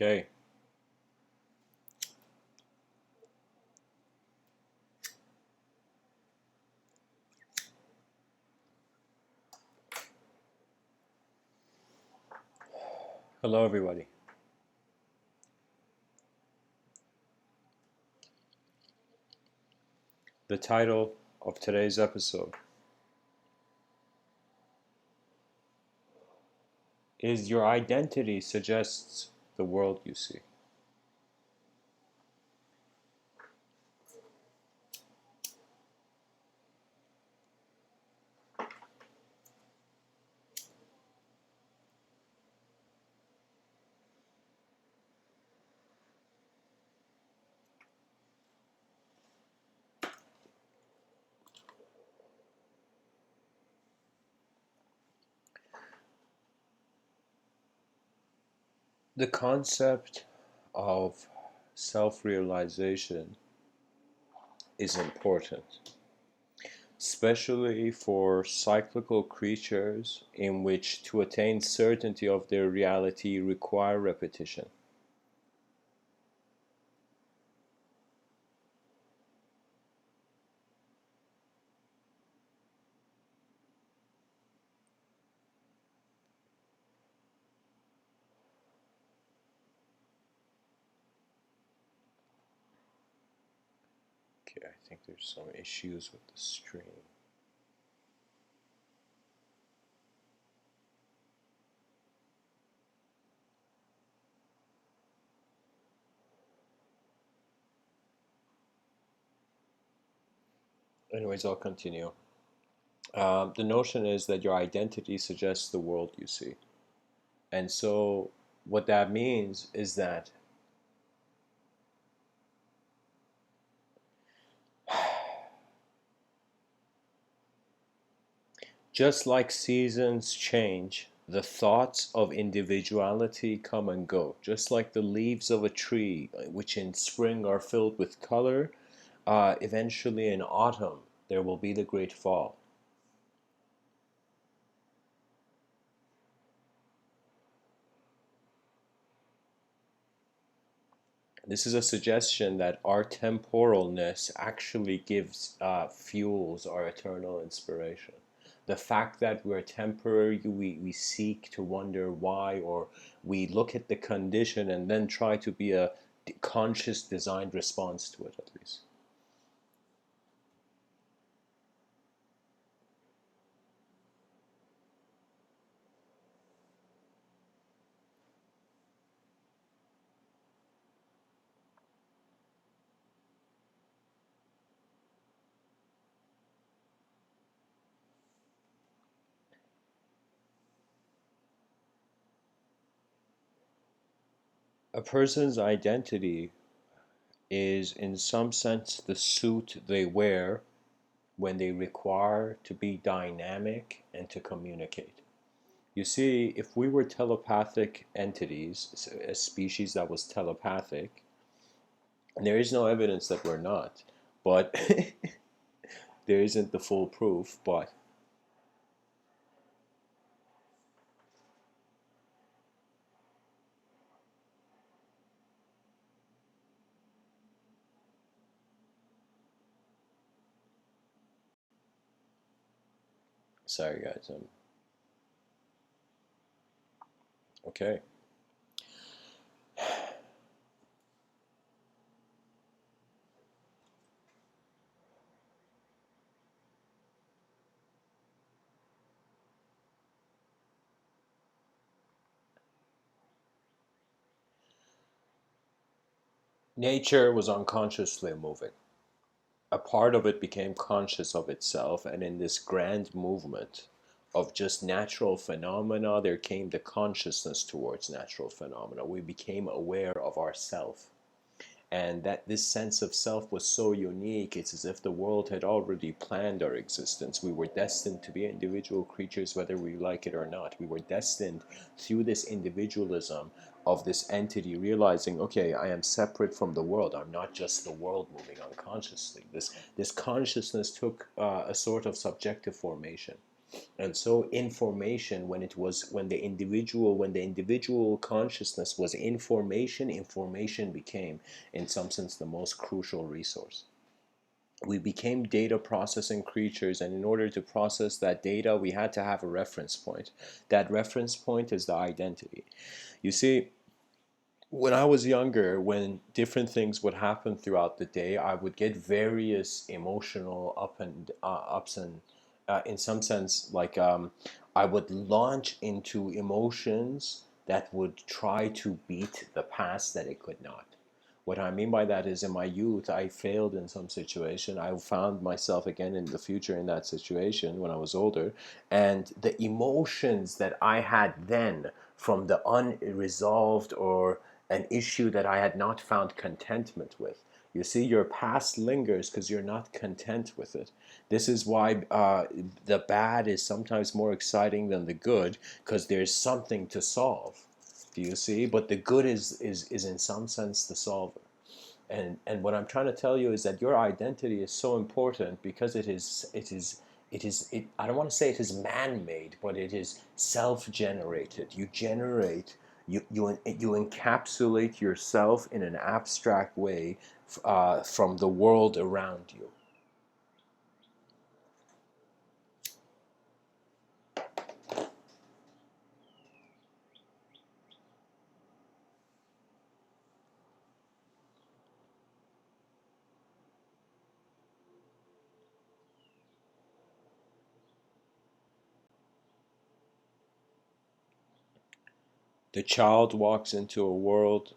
Okay. Hello, everybody. The title of today's episode is Your Identity Suggests the World You See. The concept of self-realization is important, especially for cyclical creatures in which to attain certainty of their reality require repetition. Okay, I think there's some issues with the stream. Anyways, I'll continue. The notion is that your identity suggests the world you see. And so, what that means is that just like seasons change, the thoughts of individuality come and go. Just like the leaves of a tree, which in spring are filled with color, eventually in autumn there will be the great fall. This is a suggestion that our temporalness actually fuels our eternal inspiration. The fact that we're temporary, we seek to wonder why, or we look at the condition and then try to be a conscious designed response to it, at least. A person's identity is, in some sense, the suit they wear when they require to be dynamic and to communicate. You see, if we were telepathic entities, a species that was telepathic, and there is no evidence that we're not, but there isn't the full proof, but sorry guys, okay. Nature was unconsciously moving. A part of it became conscious of itself, and in this grand movement of just natural phenomena, there came the consciousness towards natural phenomena. We became aware of ourself, and that this sense of self was so unique. It's as if the world had already planned our existence. We were destined to be individual creatures whether we like it or not. We were destined through this individualism of this entity realizing, okay, I am separate from the world. I'm not just the world moving unconsciously. This consciousness took a sort of subjective formation. And so information, when the individual consciousness was information became in some sense the most crucial resource. We became data processing creatures, and in order to process that data we had to have a reference point. That reference point is the identity. You see, when I was younger, when different things would happen throughout the day, I would get various emotional ups and in some sense, like I would launch into emotions that would try to beat the past that it could not. What I mean by that is, in my youth, I failed in some situation. I found myself again in the future in that situation when I was older. And the emotions that I had then from the unresolved or an issue that I had not found contentment with. You see, your past lingers because you're not content with it. This is why the bad is sometimes more exciting than the good, because there's something to solve. Do you see? But the good is in some sense the solver. And what I'm trying to tell you is that your identity is so important because I don't want to say it is man-made, but it is self-generated. You generate, you encapsulate yourself in an abstract way from the world around you. The child walks into a world,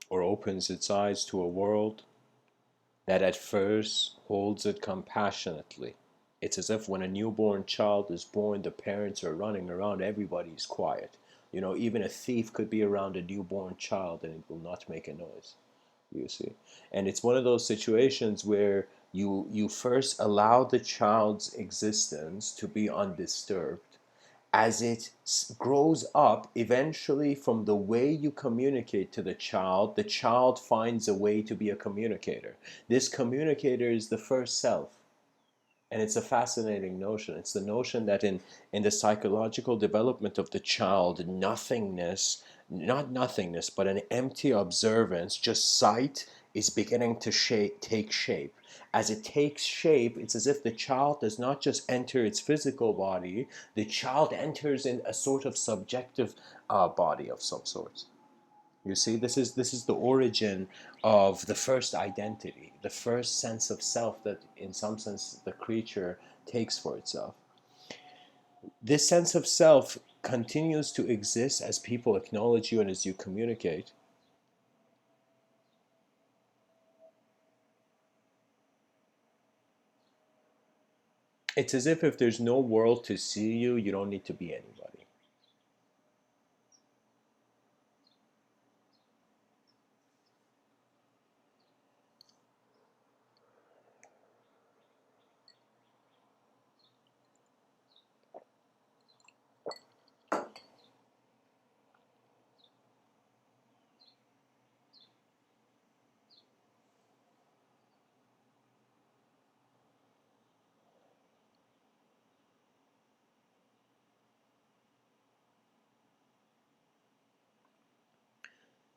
or opens its eyes to a world that at first holds it compassionately. It's as if when a newborn child is born, the parents are running around, everybody's quiet. You know, even a thief could be around a newborn child and it will not make a noise, you see. And it's one of those situations where you first allow the child's existence to be undisturbed. As it grows up, eventually, from the way you communicate to the child finds a way to be a communicator. This communicator is the first self. And it's a fascinating notion. It's the notion that in the psychological development of the child, nothingness, not nothingness, but an empty observance, just sight, is beginning to take shape. As it takes shape, it's as if the child does not just enter its physical body, the child enters in a sort of subjective body of some sort. You see, this is the origin of the first identity, the first sense of self that, in some sense, the creature takes for itself. This sense of self continues to exist as people acknowledge you and as you communicate. It's as if there's no world to see you, you don't need to be anybody.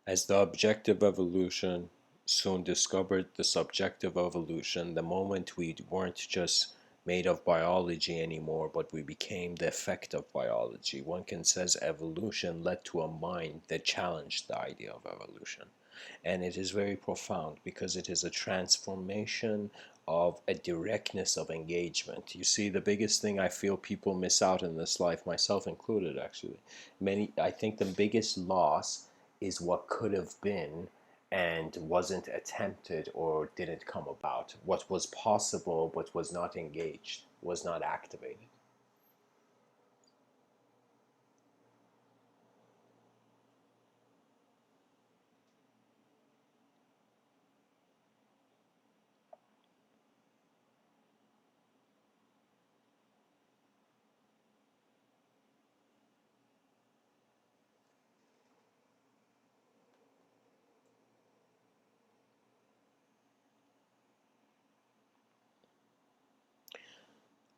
As the objective evolution soon discovered the subjective evolution, the moment we weren't just made of biology anymore, but we became the effect of biology. One can says evolution led to a mind that challenged the idea of evolution. And it is very profound because it is a transformation of a directness of engagement. You see, the biggest thing I feel people miss out in this life, myself included actually, I think the biggest loss is what could have been and wasn't attempted or didn't come about. What was possible but was not engaged, was not activated.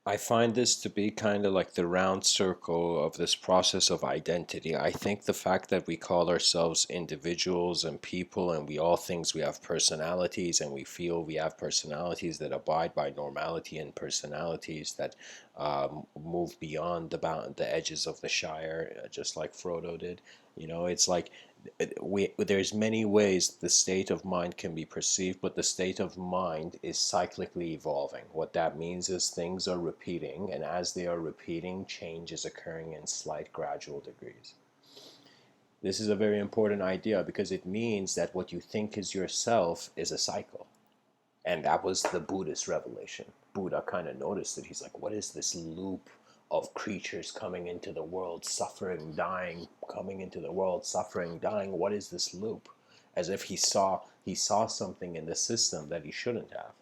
I find this to be kind of like the round circle of this process of identity. I think the fact that we call ourselves individuals and people, and we all think we have personalities, and we feel we have personalities that abide by normality, and personalities that move beyond the edges of the Shire, just like Frodo did. It's like there's many ways the state of mind can be perceived, but the state of mind is cyclically evolving. What that means is things are repeating, and as they are repeating, change is occurring in slight gradual degrees. This is a very important idea because it means that what you think is yourself is a cycle. And that was the Buddhist revelation. Buddha kind of noticed it. He's like, what is this loop of creatures coming into the world, suffering, dying, coming into the world, suffering, dying? What is this loop? As if he saw something in the system that he shouldn't have.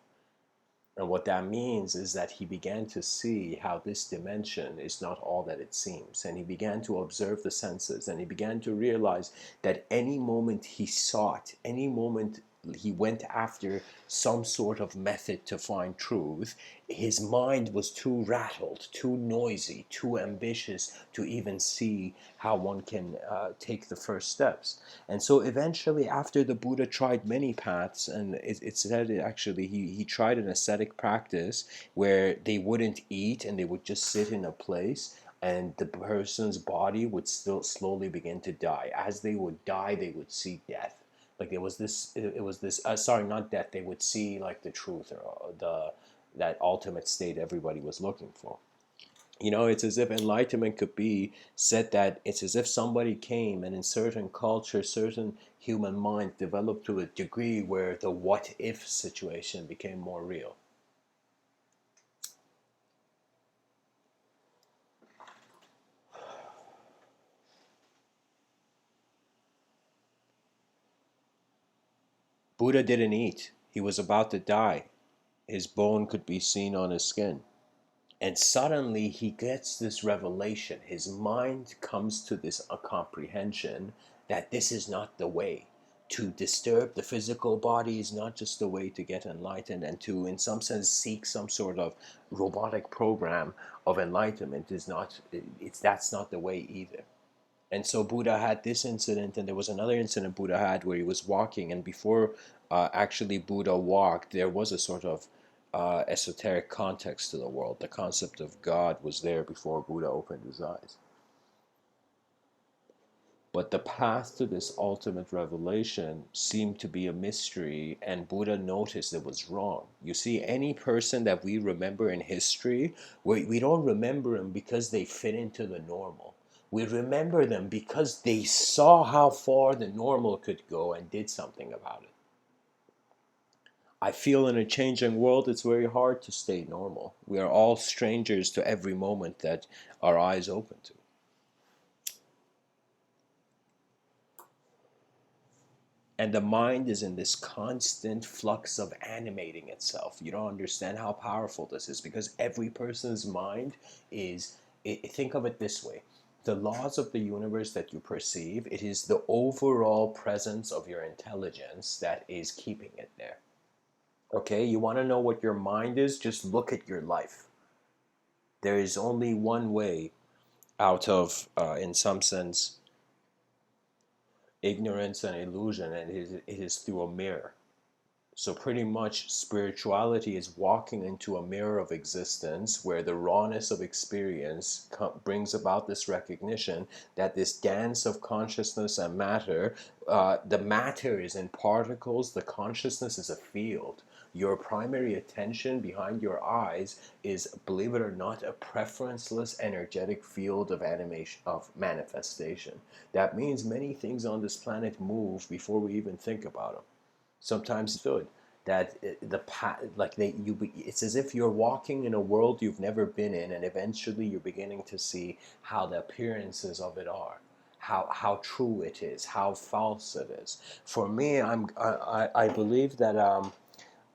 And what that means is that he began to see how this dimension is not all that it seems. And he began to observe the senses, and he began to realize that any moment he sought, any moment he went after some sort of method to find truth, his mind was too rattled, too noisy, too ambitious to even see how one can take the first steps. And so eventually, after the Buddha tried many paths, and it said actually he tried an ascetic practice where they wouldn't eat and they would just sit in a place, and the person's body would still slowly begin to die. As they would die, they would see death. Like it was this sorry, not death. They would see like the truth, or the that ultimate state everybody was looking for. It's as if enlightenment could be said that it's as if somebody came and in certain culture, certain human minds developed to a degree where the what if situation became more real. Buddha didn't eat. He was about to die. His bone could be seen on his skin. And suddenly he gets this revelation. His mind comes to this comprehension that this is not the way. To disturb the physical body is not just the way to get enlightened, and to, in some sense, seek some sort of robotic program of enlightenment is not. That's not the way either. And so Buddha had this incident, and there was another incident Buddha had where he was walking, and before actually Buddha walked, there was a sort of esoteric context to the world. The concept of God was there before Buddha opened his eyes. But the path to this ultimate revelation seemed to be a mystery, and Buddha noticed it was wrong. You see, any person that we remember in history, we don't remember them because they fit into the normal. We remember them because they saw how far the normal could go and did something about it. I feel in a changing world, it's very hard to stay normal. We are all strangers to every moment that our eyes open to. And the mind is in this constant flux of animating itself. You don't understand how powerful this is because every person's mind is, think of it this way. The laws of the universe that you perceive, it is the overall presence of your intelligence that is keeping it there. Okay, you want to know what your mind is? Just look at your life. There is only one way out of, in some sense, ignorance and illusion, and it is through a mirror. So pretty much spirituality is walking into a mirror of existence where the rawness of experience brings about this recognition that this dance of consciousness and matter, the matter is in particles, the consciousness is a field. Your primary attention behind your eyes is, believe it or not, a preferenceless energetic field of animation, of manifestation. That means many things on this planet move before we even think about them. Sometimes stood that it's as if you're walking in a world you've never been in, and eventually you're beginning to see how the appearances of it are, how true it is, how false it is. For me, I believe that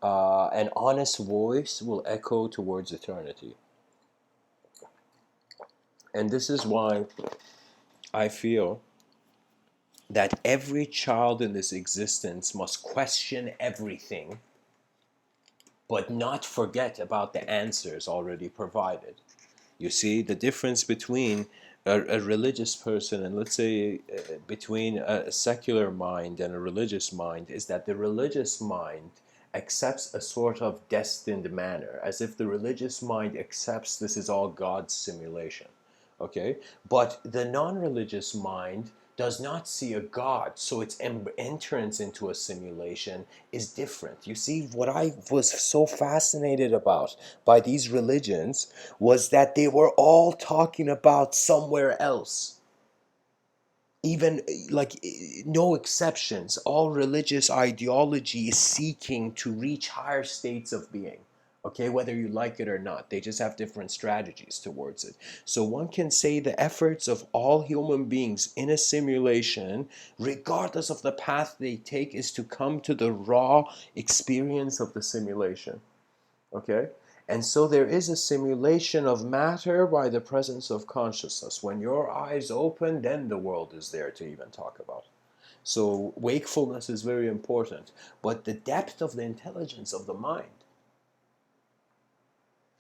an honest voice will echo towards eternity, and this is why I feel that every child in this existence must question everything but not forget about the answers already provided. You see the difference between a religious person and, let's say, between a secular mind and a religious mind is that the religious mind accepts a sort of destined manner, as if the religious mind accepts this is all God's simulation. Okay? But the non religious mind does not see a God, so its entrance into a simulation is different. You see, what I was so fascinated about by these religions was that they were all talking about somewhere else. Even like no exceptions, all religious ideology is seeking to reach higher states of being. Okay, whether you like it or not, they just have different strategies towards it. So one can say the efforts of all human beings in a simulation, regardless of the path they take, is to come to the raw experience of the simulation. Okay? And so there is a simulation of matter by the presence of consciousness. When your eyes open, then the world is there to even talk about. So wakefulness is very important. But the depth of the intelligence of the mind,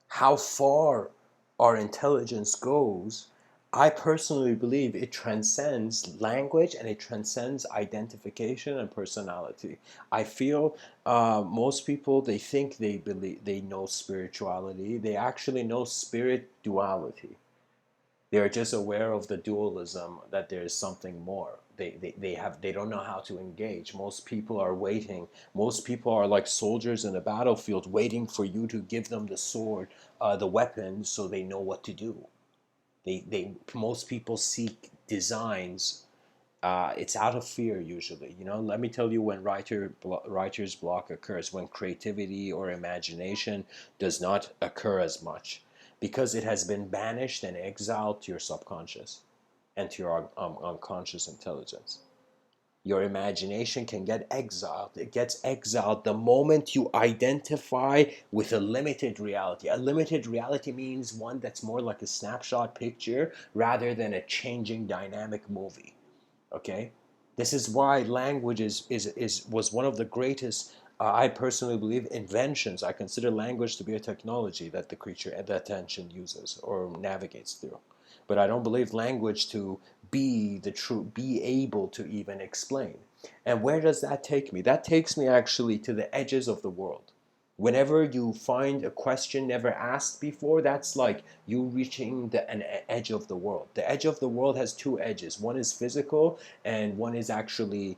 how far our intelligence goes, I personally believe it transcends language and it transcends identification and personality. I feel most people, they think they believe they know spirituality. They actually know spirit duality. They are just aware of the dualism, that there is something more. They don't know how to engage. Most people are waiting. Most people are like soldiers in a battlefield, waiting for you to give them the sword, the weapon, so they know what to do. Most people seek designs. It's out of fear usually. Let me tell you when writer's block occurs, when creativity or imagination does not occur as much, because it has been banished and exiled to your subconscious and to your unconscious intelligence. Your imagination can get exiled. It gets exiled the moment you identify with a limited reality. A limited reality means one that's more like a snapshot picture rather than a changing dynamic movie. Okay? This is why language was one of the greatest, I personally believe, inventions. I consider language to be a technology that the creature at that attention uses or navigates through. But I don't believe language to be able to even explain. And where does that take me? That takes me actually to the edges of the world. Whenever you find a question never asked before, that's like you reaching an edge of the world. The edge of the world has two edges. One is physical, and one is actually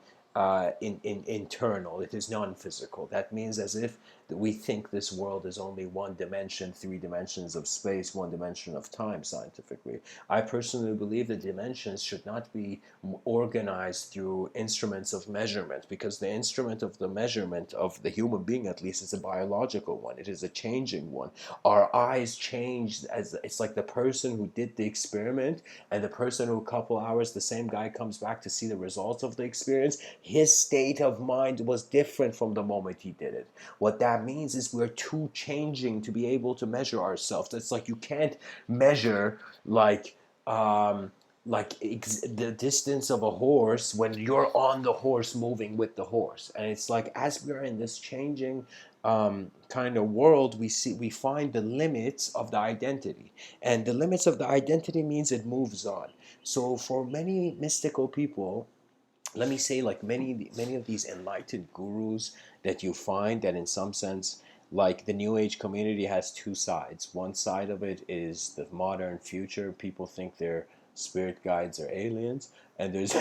internal. It is non-physical. That means as if we think this world is only one dimension, 3 dimensions of space, 1 dimension of time scientifically. I personally believe the dimensions should not be organized through instruments of measurement, because the instrument of the measurement of the human being, at least, is a biological one. It is a changing one. Our eyes change, as it's like the person who did the experiment and the person who a couple hours, the same guy comes back to see the results of the experience. His state of mind was different from the moment he did it. What that means is we're too changing to be able to measure ourselves. It's like you can't measure um, the distance of a horse when you're on the horse moving with the horse. And it's like, as we're in this changing kind of world, we find the limits of the identity, and the limits of the identity means it moves on. So for many mystical people, let me say, like many of these enlightened gurus that you find, that in some sense, like the new age community has two sides. One side of it is the modern future. People think their spirit guides are aliens, and there's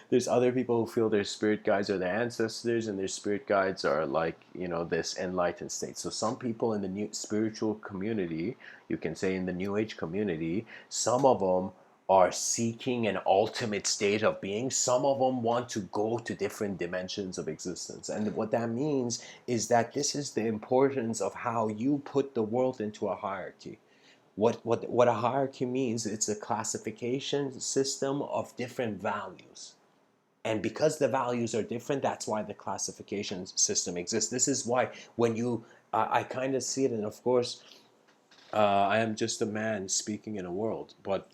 there's other people who feel their spirit guides are their ancestors, and their spirit guides are like, this enlightened state. So some people in the new spiritual community, you can say in the new age community, some of them are seeking an ultimate state of being. Some of them want to go to different dimensions of existence. And what that means is that this is the importance of how you put the world into a hierarchy. What a hierarchy means, it's a classification system of different values. And because the values are different, that's why the classification system exists. This is why when I kind of see it, and of course, I am just a man speaking in a world, but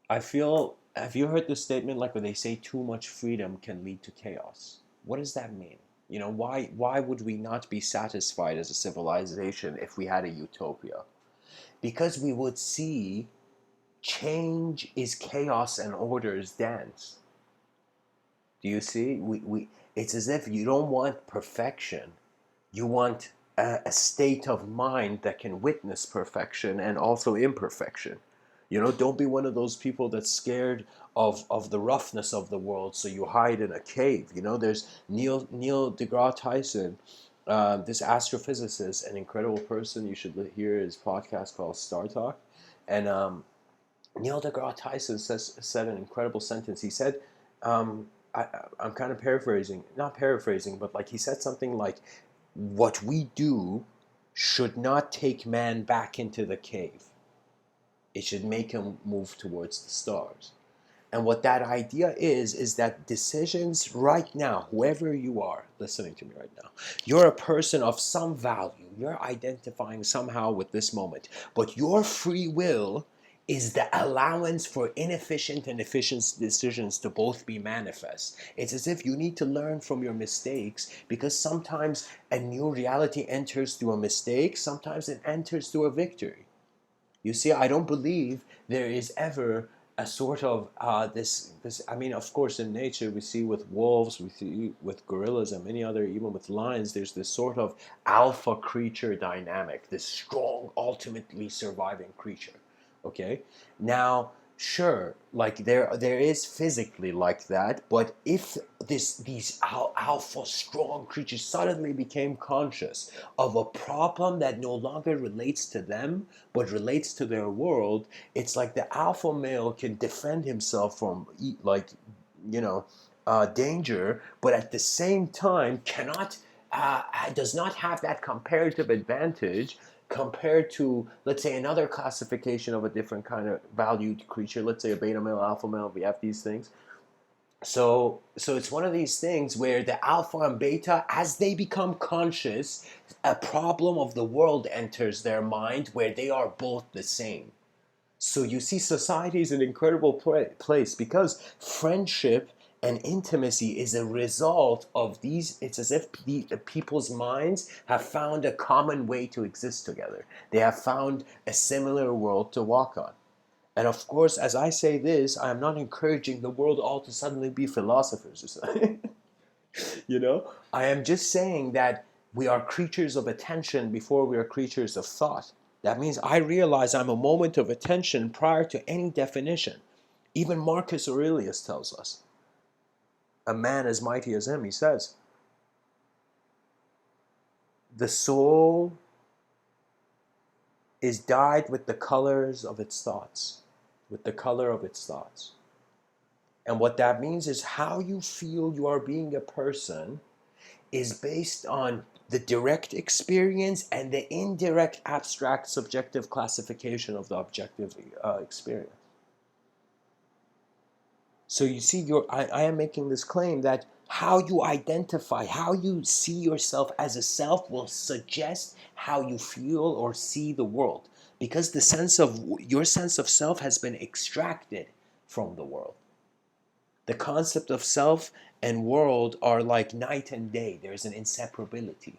I feel, have you heard the statement like when they say too much freedom can lead to chaos? What does that mean? You know, why would we not be satisfied as a civilization if we had a utopia? Because we would see change is chaos and order's dance. Do you see? It's as if you don't want perfection. You want a state of mind that can witness perfection and also imperfection. You know, don't be one of those people that's scared of the roughness of the world, so you hide in a cave. You know, there's Neil deGrasse Tyson, this astrophysicist, an incredible person. You should hear his podcast called Star Talk. And Neil deGrasse Tyson said an incredible sentence. He said, um, I'm kind of paraphrasing, not paraphrasing, but like he said something like, what we do should not take man back into the cave. It should make him move towards the stars. And what that idea is that decisions right now, whoever you are listening to me right now, you're a person of some value. You're identifying somehow with this moment. But your free will is the allowance for inefficient and efficient decisions to both be manifest. It's as if you need to learn from your mistakes, because sometimes a new reality enters through a mistake, sometimes it enters through a victory. You see, I don't believe there is ever a sort of this. I mean, of course, in nature we see with wolves, we see with gorillas, and many other, even with lions. There's this sort of alpha creature dynamic, this strong, ultimately surviving creature. Okay, now sure, like there is physically like that, but if these alpha strong creatures suddenly became conscious of a problem that no longer relates to them but relates to their world, it's like the alpha male can defend himself from like, you know, danger, but at the same time cannot does not have that comparative advantage compared to, let's say, another classification of a different kind of valued creature. Let's say a beta male, alpha male. We have these things. So it's one of these things where the alpha and beta, as they become conscious, a problem of the world enters their mind where they are both the same. So you see, society is an incredible place because friendship and intimacy is a result of these. It's as if the people's minds have found a common way to exist together. They have found a similar world to walk on. And of course, as I say this, I am not encouraging the world all to suddenly be philosophers or something. You know, I am just saying that we are creatures of attention before we are creatures of thought. That means I realize I'm a moment of attention prior to any definition. Even Marcus Aurelius tells us, a man as mighty as him, he says, the soul is dyed with the colors of its thoughts, with the color of its thoughts. And what that means is how you feel you are being a person is based on the direct experience and the indirect abstract subjective classification of the objective experience. So you see, I am making this claim that how you identify, how you see yourself as a self will suggest how you feel or see the world, because the sense of your sense of self has been extracted from the world. The concept of self and world are like night and day. There's an inseparability.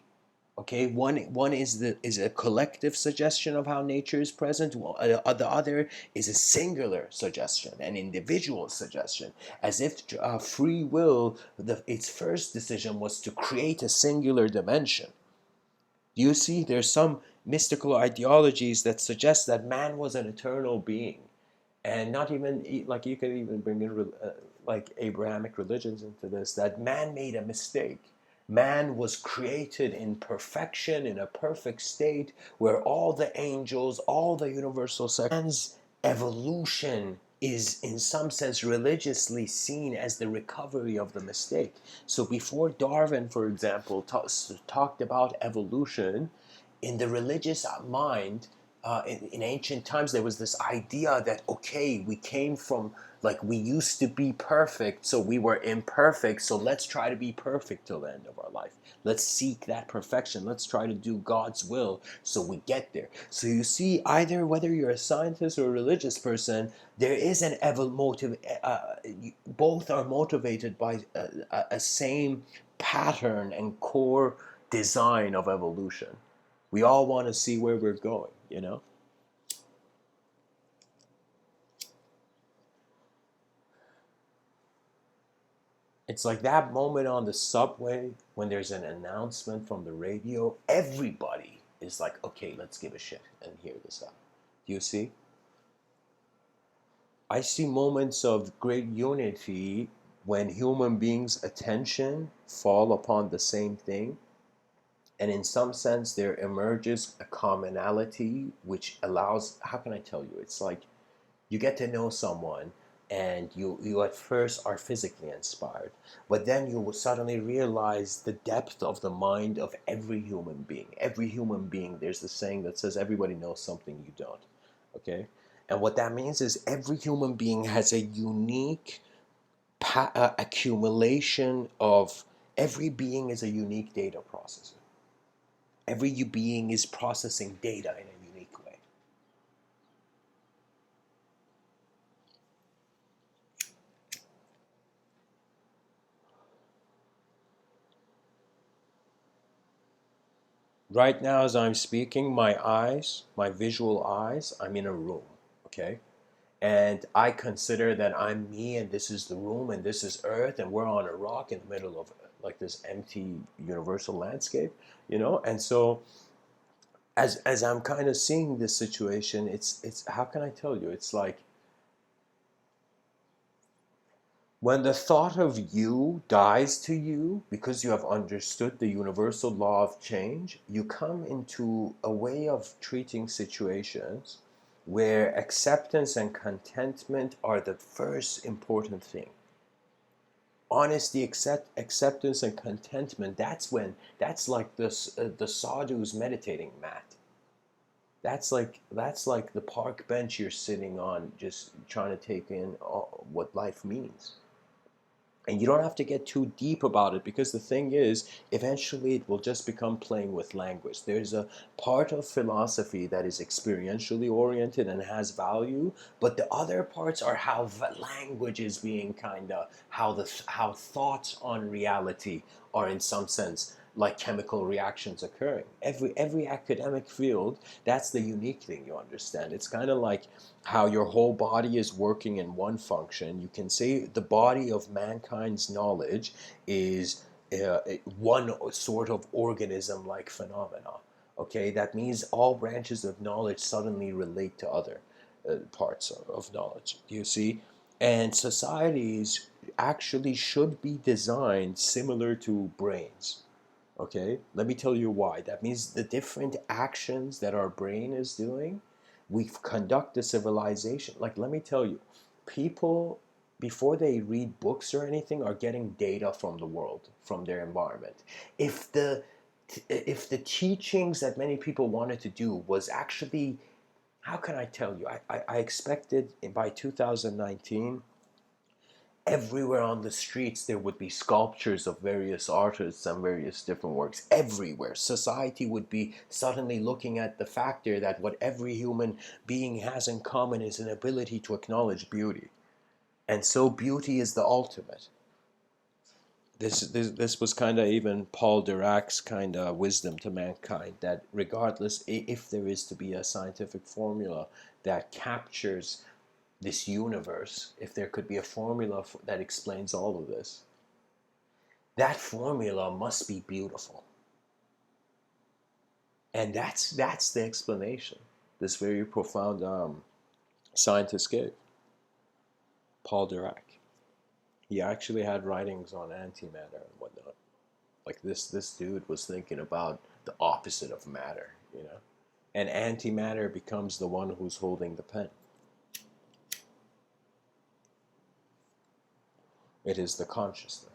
Okay, one is a collective suggestion of how nature is present. The other is a singular suggestion, an individual suggestion, as if free will, its first decision was to create a singular dimension. You see, there's some mystical ideologies that suggest that man was an eternal being, and not even like you could even bring in like Abrahamic religions into this, that man made a mistake. Man was created in perfection, in a perfect state, where all the angels, all the universal man's evolution is in some sense religiously seen as the recovery of the mistake. So before Darwin, for example, talked about evolution, in the religious mind, in ancient times, there was this idea that, okay, we came from, like, we used to be perfect, so we were imperfect, so let's try to be perfect till the end of our life. Let's seek that perfection. Let's try to do God's will so we get there. So you see, either whether you're a scientist or a religious person, there is both are motivated by a same pattern and core design of evolution. We all want to see where we're going, you know? It's like that moment on the subway when there's an announcement from the radio. Everybody is like, okay, let's give a shit and hear this out. Do you see? I see moments of great unity when human beings' attention fall upon the same thing, and in some sense there emerges a commonality which allows, how can I tell you, it's like you get to know someone and you at first are physically inspired, but then you will suddenly realize the depth of the mind of every human being. Every human being, there's the saying that says everybody knows something you don't. Okay, and what that means is every human being has a unique accumulation of, every being is a unique data processor. Every being is processing data in a unique way. Right now, as I'm speaking, my eyes, my visual eyes, I'm in a room, okay? And I consider that I'm me and this is the room and this is Earth and we're on a rock in the middle of like this empty universal landscape, you know? And so as I'm kind of seeing this situation, it's how can I tell you? It's like when the thought of you dies to you because you have understood the universal law of change, you come into a way of treating situations where acceptance and contentment are the first important thing. Honesty, acceptance, and contentment, that's like this, the sadhu's meditating mat. That's like the park bench you're sitting on, just trying to take in what life means. And you don't have to get too deep about it, because the thing is, eventually it will just become playing with language. There's a part of philosophy that is experientially oriented and has value, but the other parts are how language is being kind of, how thoughts on reality are in some sense like chemical reactions occurring. Every academic field, that's the unique thing you understand. It's kind of like how your whole body is working in one function. You can say the body of mankind's knowledge is one sort of organism like phenomena. Okay, that means all branches of knowledge suddenly relate to other parts of knowledge. Do you see? And societies actually should be designed similar to brains. Okay, let me tell you why. That means the different actions that our brain is doing, we conduct the civilization. Like, let me tell you, people, before they read books or anything, are getting data from the world, from their environment. If the if the teachings that many people wanted to do was actually, how can I tell you? I expected by 2019 everywhere on the streets there would be sculptures of various artists and various different works. Everywhere society would be suddenly looking at the factor that what every human being has in common is an ability to acknowledge beauty, and so beauty is the ultimate. This was kind of even Paul Dirac's kind of wisdom to mankind, that regardless if there is to be a scientific formula that captures this universe, if there could be a formula that explains all of this, that formula must be beautiful. And that's the explanation this very profound scientist gave, Paul Dirac. He actually had writings on antimatter and whatnot. Like this dude was thinking about the opposite of matter, you know? And antimatter becomes the one who's holding the pen. It is the consciousness.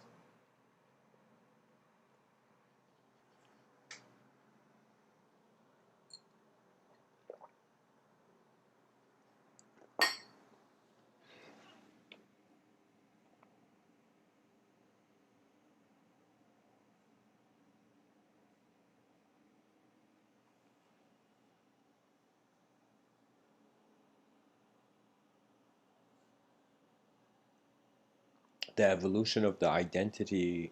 The evolution of the identity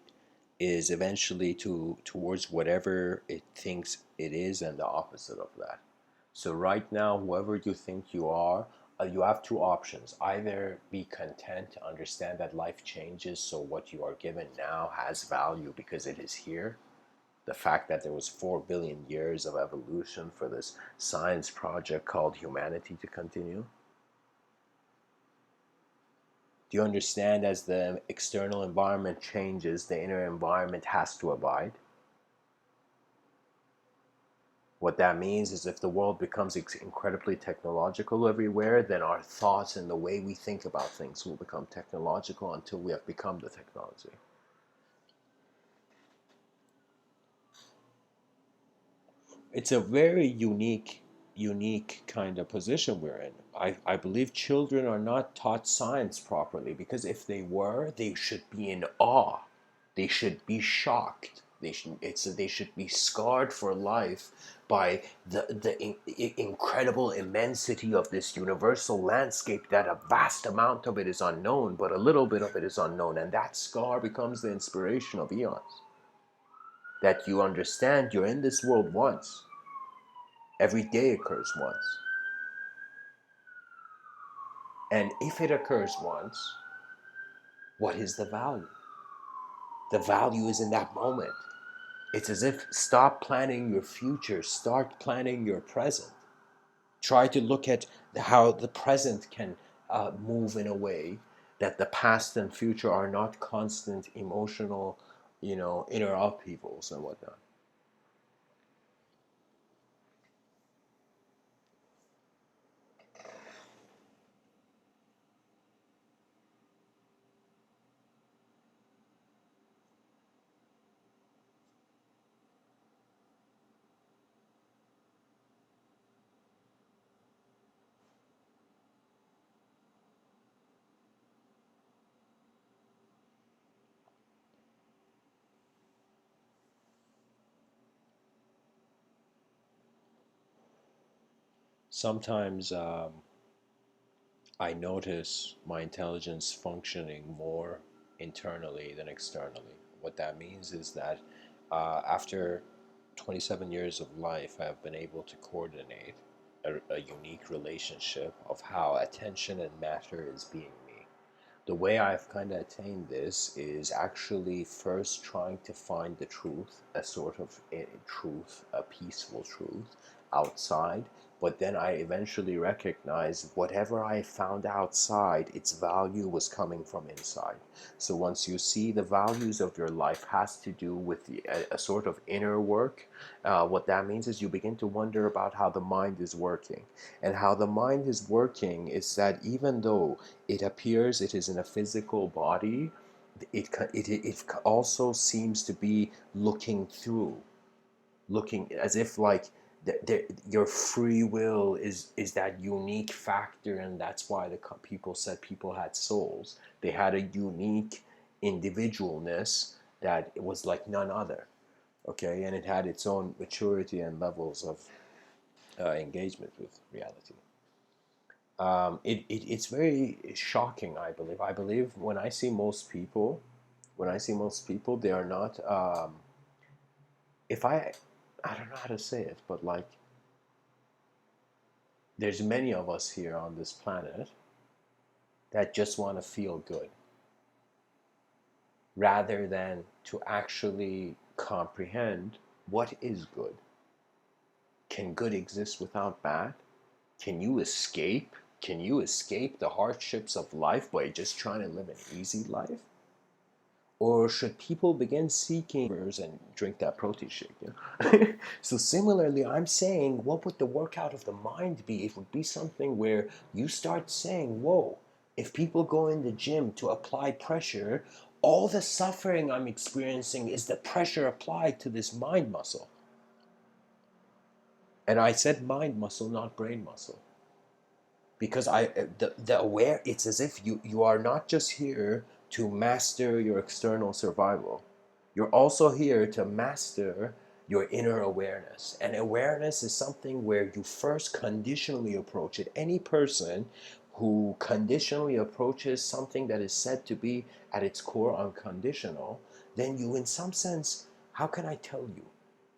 is eventually towards whatever it thinks it is and the opposite of that. So right now, whoever you think you have two options. Either be content to understand that life changes, so what you are given now has value because it is here. The fact that there was 4 billion years of evolution for this science project called humanity to continue. Do you understand, as the external environment changes, the inner environment has to abide? What that means is if the world becomes incredibly technological everywhere, then our thoughts and the way we think about things will become technological until we have become the technology. It's a very unique kind of position we're in. I believe children are not taught science properly, because if they were, they should be in awe. They should be shocked. They should be scarred for life by the incredible immensity of this universal landscape, that a vast amount of it is unknown, but a little bit of it is unknown, and that scar becomes the inspiration of eons. That you understand you're in this world once. Every day occurs once. And if it occurs once, what is the value? The value is in that moment. It's as if stop planning your future, start planning your present. Try to look at how the present can move in a way that the past and future are not constant emotional, inner upheavals and whatnot. Sometimes I notice my intelligence functioning more internally than externally. What that means is that after 27 years of life, I have been able to coordinate a unique relationship of how attention and matter is being me. The way I've kind of attained this is actually first trying to find the truth, a sort of truth, a peaceful truth outside. But then I eventually recognized whatever I found outside, its value was coming from inside. So once you see the values of your life has to do with a sort of inner work, what that means is you begin to wonder about how the mind is working. And how the mind is working is that even though it appears it is in a physical body, it also seems to be looking through, looking as if like your free will is that unique factor, and that's why the people said people had souls. They had a unique individualness that it was like none other. Okay, and it had its own maturity and levels of engagement with reality. It's very shocking. I believe when I see most people, they are not. If I don't know how to say it, but like, there's many of us here on this planet that just want to feel good, rather than to actually comprehend what is good. Can good exist without bad? Can you escape? Can you escape the hardships of life by just trying to live an easy life? Or should people begin seeking and drink that protein shake? So similarly, I'm saying, what would the workout of the mind be? It would be something where you start saying, whoa, if people go in the gym to apply pressure, all the suffering I'm experiencing is the pressure applied to this mind muscle. And I said mind muscle, not brain muscle. Because the aware, it's as if you are not just here to master your external survival. You're also here to master your inner awareness. And awareness is something where you first conditionally approach it. Any person who conditionally approaches something that is said to be at its core unconditional, then you, in some sense, how can I tell you?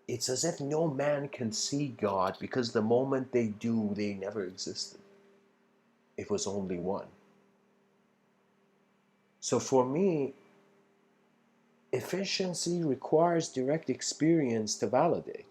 It's as if no man can see God, because the moment they do, they never existed. It was only one. So for me, efficiency requires direct experience to validate.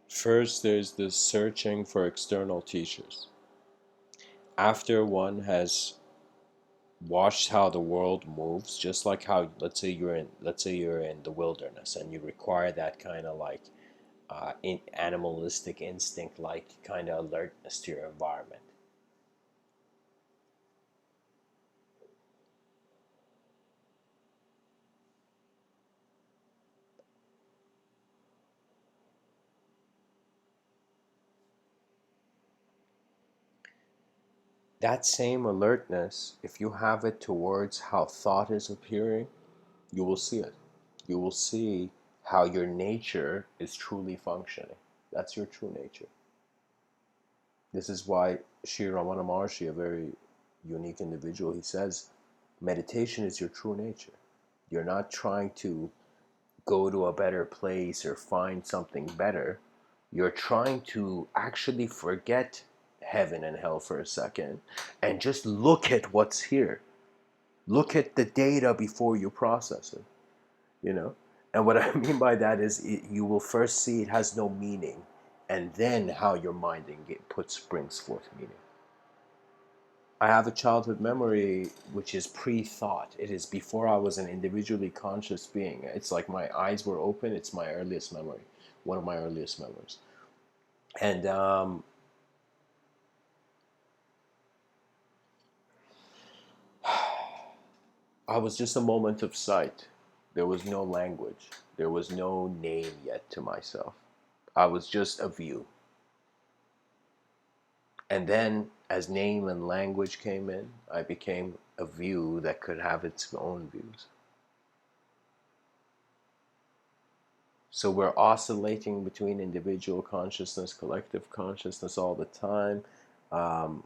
First, there's the searching for external teachers. After one has watched how the world moves, just like how, let's say you're in the wilderness and you require that kind of like animalistic instinct, like kind of alertness to your environment. That same alertness, if you have it towards how thought is appearing, you will see it. You will see how your nature is truly functioning. That's your true nature. This is why Sri Ramana Maharshi, a very unique individual, he says, meditation is your true nature. You're not trying to go to a better place or find something better. You're trying to actually forget heaven and hell for a second and just look at what's here. Look at the data before you process it, you know? And what I mean by that is you will first see it has no meaning, and then how your mind brings forth meaning. I have a childhood memory which is pre-thought. It is before I was an individually conscious being. It's like my eyes were open. It's my earliest memory, one of my earliest memories. And I was just a moment of sight. There was no language. There was no name yet to myself. I was just a view. And then, as name and language came in, I became a view that could have its own views. So we're oscillating between individual consciousness, collective consciousness all the time. Um,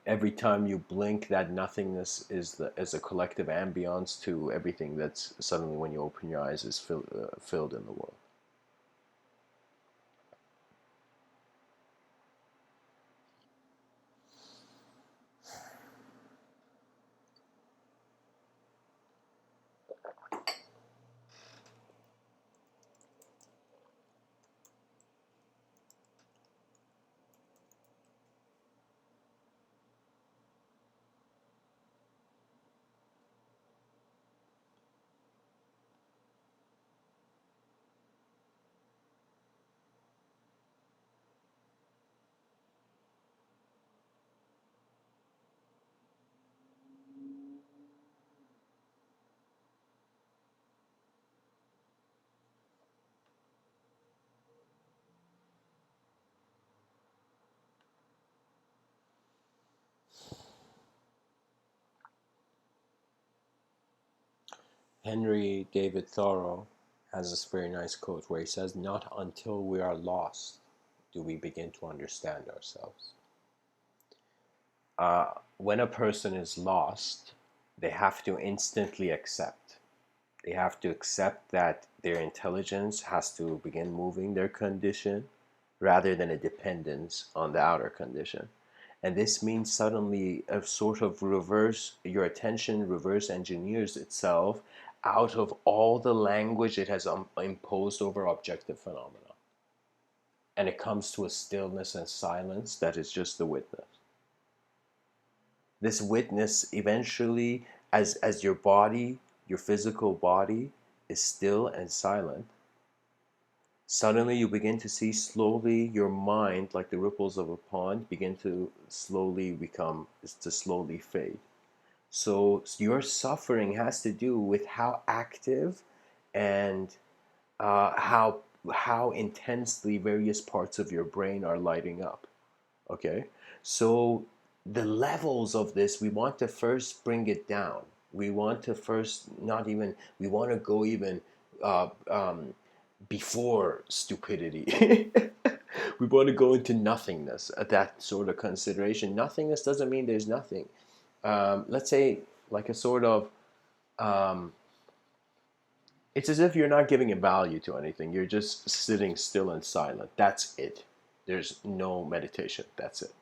every time you blink, that nothingness is a collective ambiance to everything that's suddenly, when you open your eyes, is filled in the world. Henry David Thoreau has this very nice quote where he says, "Not until we are lost do we begin to understand ourselves." When a person is lost, they have to instantly accept. They have to accept that their intelligence has to begin moving their condition rather than a dependence on the outer condition. And this means suddenly a sort of your attention reverse engineers itself out of all the language it has imposed over objective phenomena. And it comes to a stillness and silence that is just the witness. This witness eventually, as your body, your physical body, is still and silent, suddenly you begin to see slowly your mind, like the ripples of a pond, begin to slowly fade. So your suffering has to do with how active and how intensely various parts of your brain are lighting up. Okay, so the levels of this, we want to first bring it down. We want to first not even, we want to go even uh, um, before stupidity. We want to go into nothingness at that sort of consideration. Nothingness doesn't mean there's nothing. Let's say, like a sort of, um, it's as if you're not giving a value to anything. You're just sitting still and silent. That's it. There's no meditation. That's it.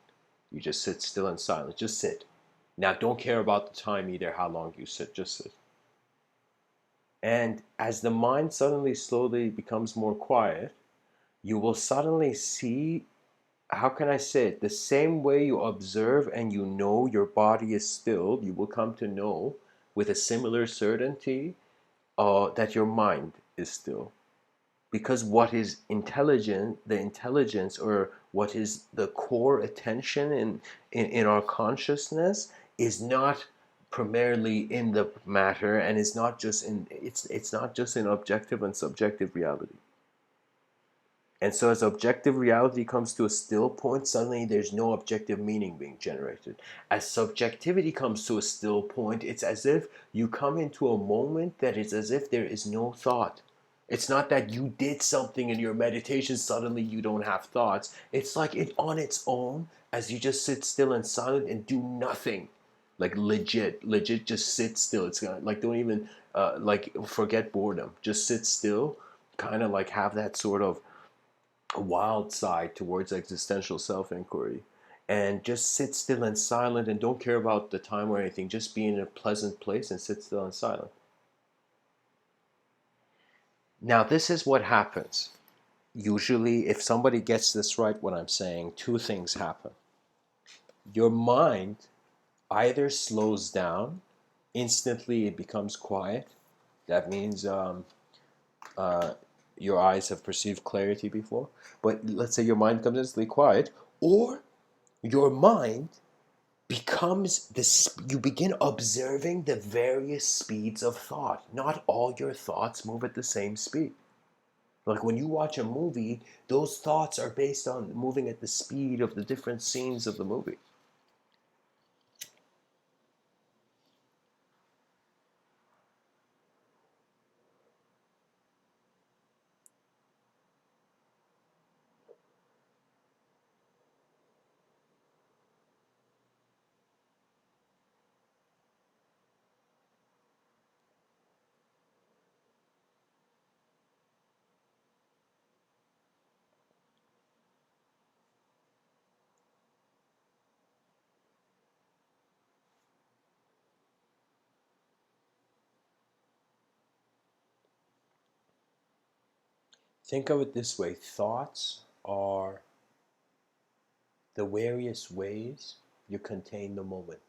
You just sit still and silent. Just sit. Now, don't care about the time either, how long you sit. Just sit. And as the mind suddenly, slowly becomes more quiet, you will suddenly see, how can I say it? The same way you observe and you know your body is still, you will come to know with a similar certainty that your mind is still. Because what is intelligent, the intelligence, or what is the core attention in our consciousness, is not primarily in the matter, and is not just in, it's not just in objective and subjective reality. And so as objective reality comes to a still point, suddenly there's no objective meaning being generated. As subjectivity comes to a still point, it's as if you come into a moment that is as if there is no thought. It's not that you did something in your meditation, suddenly you don't have thoughts. It's like it on its own, as you just sit still and silent and do nothing. Like legit just sit still. It's like, don't even like forget boredom. Just sit still, kind of like have that sort of a wild side towards existential self-inquiry, and just sit still and silent and don't care about the time or anything. Just be in a pleasant place and sit still and silent. Now, this is what happens. Usually, if somebody gets this right, what I'm saying, two things happen. Your mind either slows down, instantly it becomes quiet. That means uh, your eyes have perceived clarity before. But let's say your mind becomes instantly quiet, or your mind becomes this, you begin observing the various speeds of thought. Not all your thoughts move at the same speed. Like when you watch a movie, those thoughts are based on moving at the speed of the different scenes of the movie. Think of it this way: thoughts are the various ways you contain the moment.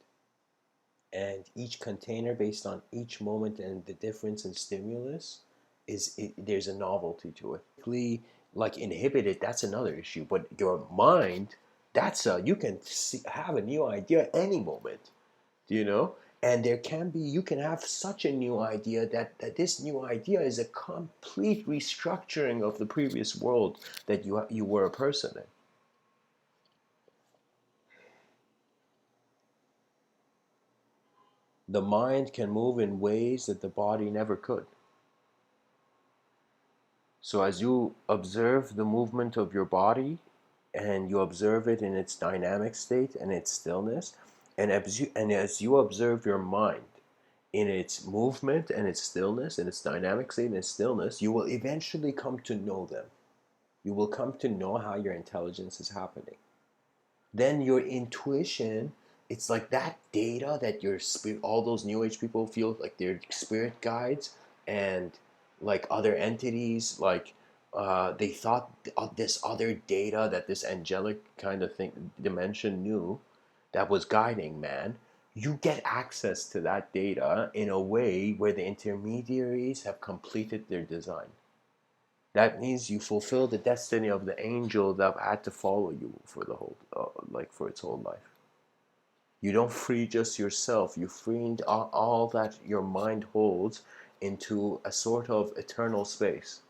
And each container, based on each moment and the difference in stimulus, there's a novelty to it. Like inhibit it, that's another issue. But your mind, you can have a new idea any moment, you know. And you can have such a new idea that this new idea is a complete restructuring of the previous world that you were a person in. The mind can move in ways that the body never could. So as you observe the movement of your body, and you observe it in its dynamic state and its stillness, and as you observe your mind in its movement and its stillness and its dynamic state and its stillness, you will eventually come to know them. You will come to know how your intelligence is happening. then your intuition, it's like that data that your spirit, all those new age people feel like they're spirit guides and like other entities, like they thought this other data that this angelic kind of thing dimension knew that was guiding man. You get access to that data in a way where the intermediaries have completed their design. That means you fulfill the destiny of the angel that had to follow you for the whole, like for its whole life. You don't free just yourself. You free all that your mind holds into a sort of eternal space,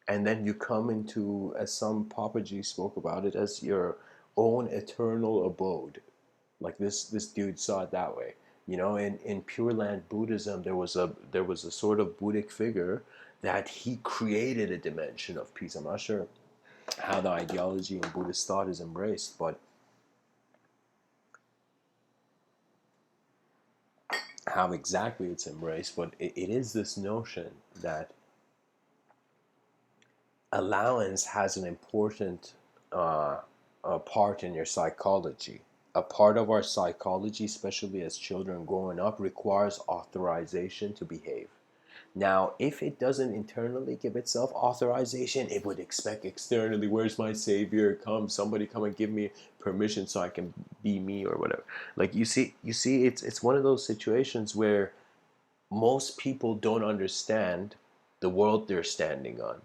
and then you come into, as some Papaji spoke about it, as your own eternal abode. Like this dude saw it that way. You know, in Pure Land Buddhism, there was a sort of Buddhic figure that he created a dimension of peace. I'm not sure how the ideology in Buddhist thought is embraced, but how exactly it's embraced. But it is this notion that allowance has an important part in your psychology. A part of our psychology, especially as children growing up, requires authorization to behave. Now, if it doesn't internally give itself authorization, it would expect externally, where's my savior? Come, somebody come and give me permission so I can be me or whatever. Like you see, it's one of those situations where most people don't understand the world they're standing on.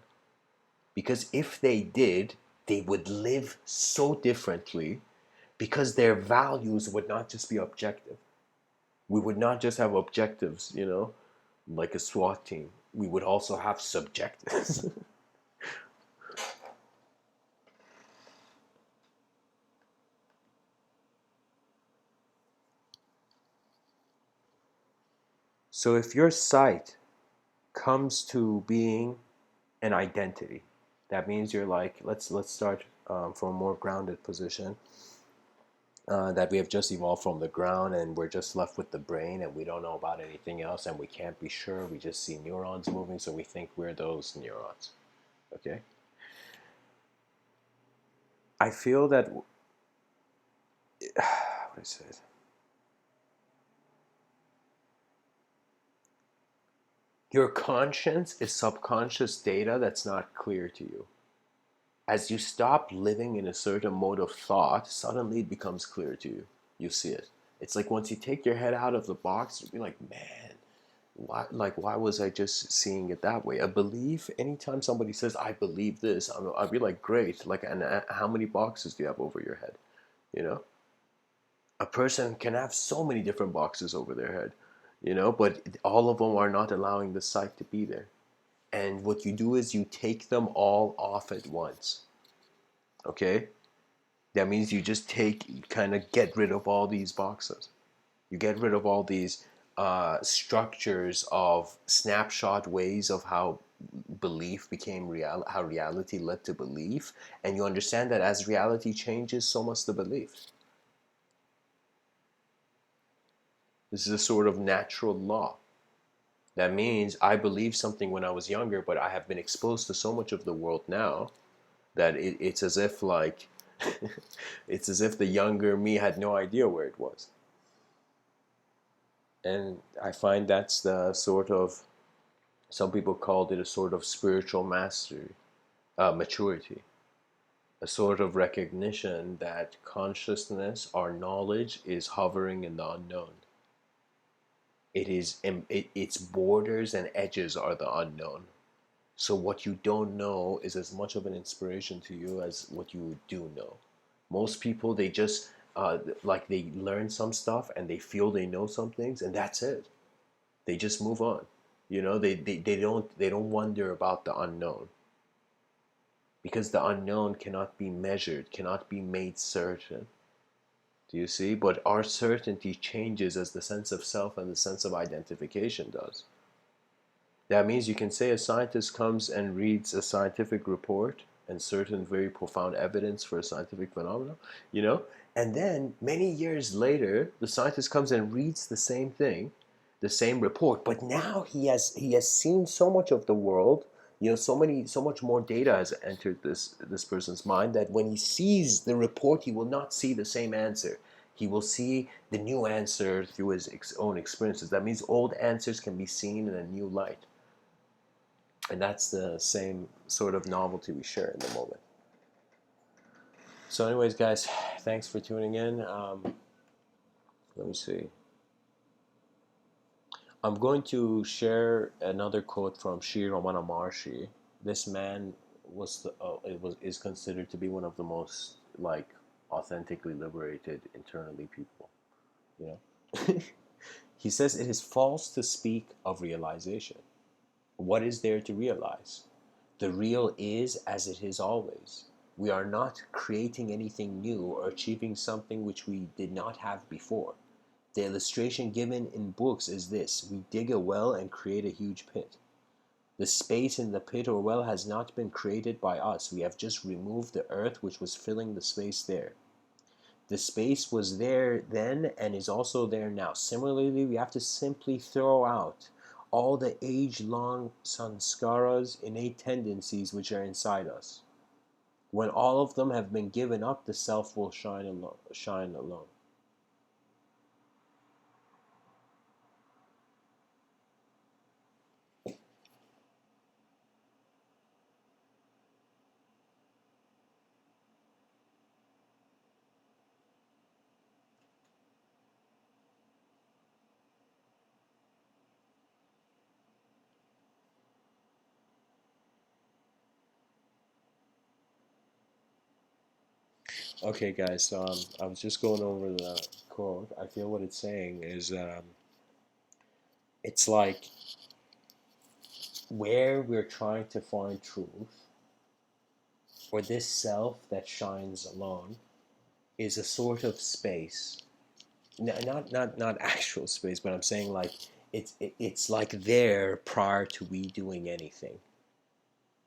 Because if they did, they would live so differently because their values would not just be objective. We would not just have objectives, like a SWAT team. We would also have subjectives. So if your sight comes to being an identity, that means you're like, let's start from a more grounded position. That we have just evolved from the ground and we're just left with the brain and we don't know about anything else and we can't be sure. We just see neurons moving, so we think we're those neurons. Okay? I feel that, what is it? Your conscience is subconscious data that's not clear to you. As you stop living in a certain mode of thought, suddenly it becomes clear to you. You see it. It's like once you take your head out of the box, you'll be like, man, why was I just seeing it that way? A belief, anytime somebody says, I believe this, I'll be like, great. Like, and how many boxes do you have over your head? You know? A person can have so many different boxes over their head, but all of them are not allowing the sight to be there. And what you do is you take them all off at once. Okay? That means you just kind of get rid of all these boxes. You get rid of all these structures of snapshot ways of how belief became real, how reality led to belief, and you understand that as reality changes, so must the belief. This is a sort of natural law. That means I believed something when I was younger, but I have been exposed to so much of the world now that it's as if like it's as if the younger me had no idea where it was. And I find that's the sort of, some people called it a sort of spiritual mastery, maturity, a sort of recognition that consciousness, our knowledge, is hovering in the unknown. Its borders and edges are the unknown. So what you don't know is as much of an inspiration to you as what you do know. Most people, they just like they learn some stuff and they feel they know some things and that's it. They just move on. They don't wonder about the unknown, because the unknown cannot be measured, cannot be made certain. Do you see? But our certainty changes as the sense of self and the sense of identification does. That means you can say a scientist comes and reads a scientific report and certain very profound evidence for a scientific phenomenon, and then many years later, the scientist comes and reads the same thing, the same report, but now he has seen so much of the world, So much more data has entered this person's mind that when he sees the report, he will not see the same answer. He will see the new answer through his own experiences. That means old answers can be seen in a new light, and that's the same sort of novelty we share in the moment. So, anyways, guys, thanks for tuning in. Let me see. I'm going to share another quote from Sri Ramana Maharshi. This man is considered to be one of the most like authentically liberated internally people. You know, he says it is false to speak of realization. What is there to realize? The real is as it is always. We are not creating anything new or achieving something which we did not have before. The illustration given in books is this: we dig a well and create a huge pit. The space in the pit or well has not been created by us. We have just removed the earth which was filling the space there. The space was there then and is also there now. Similarly, we have to simply throw out all the age-long sanskaras, innate tendencies which are inside us. When all of them have been given up, the self will shine alone. Okay, guys, so I was just going over the quote. I feel what it's saying is it's like where we're trying to find truth, or this self that shines alone, is a sort of space. Not actual space, but I'm saying like it's like there prior to we doing anything.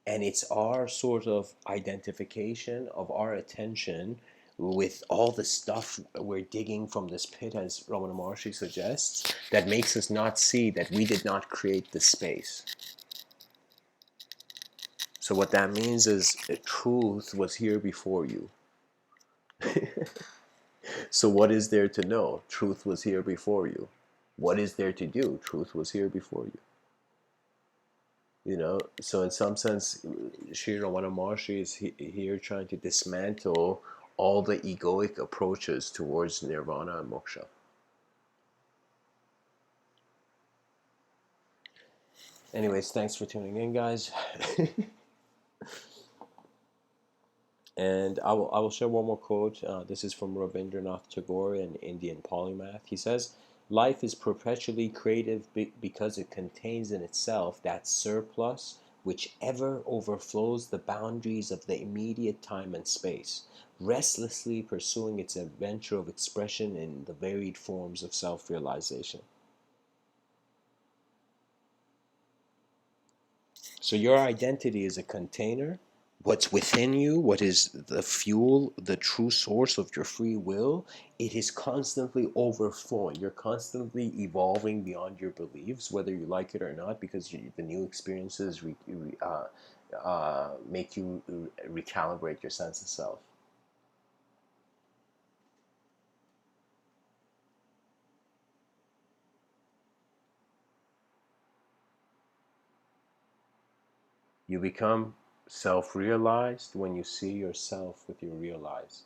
And it's our sort of identification of our attention with all the stuff we're digging from this pit, as Ramana Maharshi suggests, that makes us not see that we did not create this space. So what that means is the truth was here before you. So what is there to know? Truth was here before you. What is there to do? Truth was here before you. So in some sense, Sri Ramana Maharshi is here trying to dismantle all the egoic approaches towards nirvana and moksha. Anyways, thanks for tuning in, guys. And I will share one more quote. This is from Rabindranath Tagore, an Indian polymath. He says, "Life is perpetually creative because it contains in itself that surplus which ever overflows the boundaries of the immediate time and space, restlessly pursuing its adventure of expression in the varied forms of self-realization." So your identity is a container. What's within you, what is the fuel, the true source of your free will, it is constantly overflowing. You're constantly evolving beyond your beliefs, whether you like it or not, because the new experiences make you recalibrate your sense of self. You become self-realized when you see yourself with your realized.